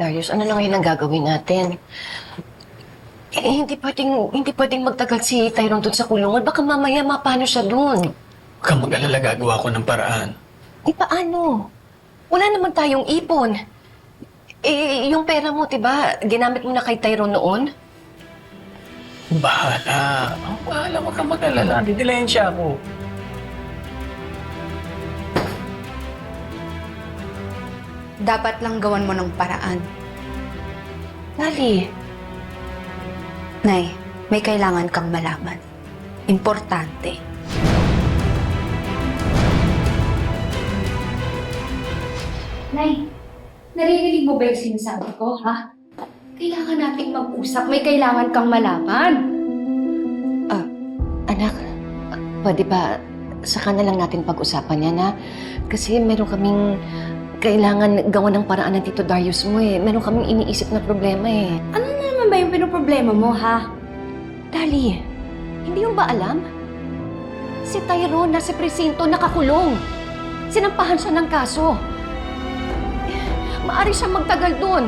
Darius, ano na ngayon ang gagawin natin? Hindi pwedeng magtagal si Tyrone doon sa kulungan. Baka mamaya mapano siya doon. Huwag kang mag-alala, gagawa ko ng paraan. Paano? Wala naman tayong ipon. Yung pera mo, diba, ginamit mo na kay Tyrone noon? Bahala. Bahala, huwag kang mag-alala. Didilayan siya ako. Dapat lang gawan mo ng paraan. Lali, Nay, may kailangan kang malaman. Importante. Nay, naririnig mo ba yung sinasabi ko, ha? Kailangan nating mag-usap. May kailangan kang malaman. anak, pwede ba saka na lang natin pag-usapan yan, ha? Kasi meron kaming kailangan gawan ng paraan ng Tito Darius mo, eh. Meron kaming iniisip na problema, eh. Ano na naman ba yung pinoproblema mo, ha? Dali, hindi yung ba alam? Si Tyrone na si Presinto nakakulong. Sinampahan siya ng kaso. Maari siyang magtagal doon.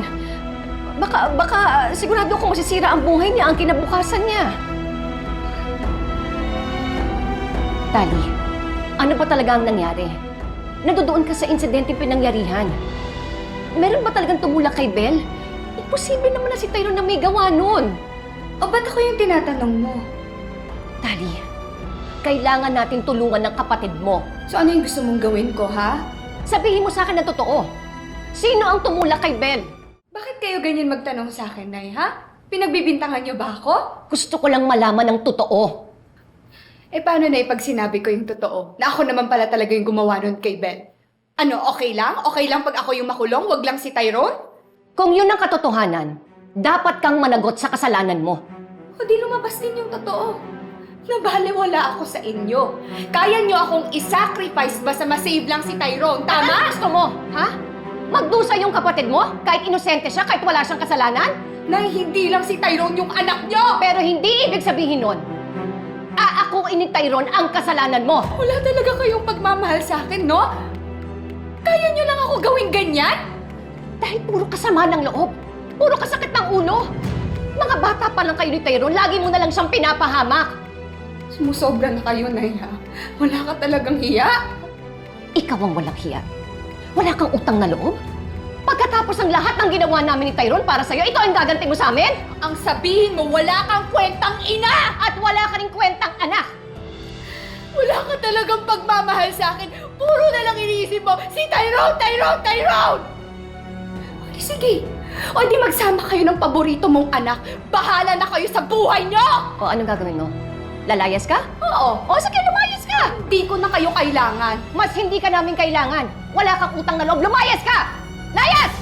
Baka sigurado kung masisira ang buhay niya, ang kinabukasan niya. Dali, ano ba talaga ang nangyari? Nadodoon ka sa insidente pinangyarihan. Meron ba talagang tumulak kay Belle? Imposible naman na si Tyrone na may gawa nun. O ba't ako yung tinatanong mo? Dali, kailangan natin tulungan ng kapatid mo. So ano yung gusto mong gawin ko, ha? Sabihin mo sa akin na totoo. Sino ang tumulak kay Belle? Bakit kayo ganyan magtanong sa akin, Nay, ha? Pinagbibintangan niyo ba ako? Gusto ko lang malaman ng totoo. Eh paano na pag sinabi ko yung totoo? Na ako naman pala talaga yung gumawa nun kay Belle? Ano, okay lang? Okay lang pag ako yung makulong? Wag lang si Tyrone? Kung yun ang katotohanan, dapat kang managot sa kasalanan mo. O di lumabas din yung totoo. Nabaliwala ako sa inyo. Kaya nyo akong isacrifice basta masave lang si Tyrone, Ano tama? gusto mo, ha? Magdusa yung kapatid mo? Kahit inosente siya, kahit wala siyang kasalanan? Nay, hindi lang si Tyrone yung anak nyo! Pero hindi ibig sabihin nun, aakuin ni Tyrone ang kasalanan mo. Wala talaga kayong pagmamahal sa akin, no? Kaya nyo lang ako gawing ganyan? Dahil puro kasama ng loob. Puro kasakit ng ulo. Mga bata pa lang kayo ni Tyrone, lagi mo na lang siyang pinapahamak. Sumusobra na kayo, Nay, ha? Wala ka talagang hiya? Ikaw ang walang hiya. Wala kang utang na loob? Pagkatapos ng lahat ng ginawa namin ni Tyrone para sa'yo, ikaw ang gaganti mo sa amin? Ang sabihin mo, wala kang kwentang ina! At wala ka rin kwentang anak. Wala ka talagang pagmamahal sa akin. Puro na lang iniisip mo, si Tyrone, Tyrone, Tyrone! Okay, sige. O di magsama kayo ng paborito mong anak. Bahala na kayo sa buhay nyo! O anong gagawin mo? Lalayas ka? Oo. O sige, lumayas ka! Hindi ko na kayo kailangan. Mas hindi ka namin kailangan. Wala kang utang na loob, lumayas ka! Layas!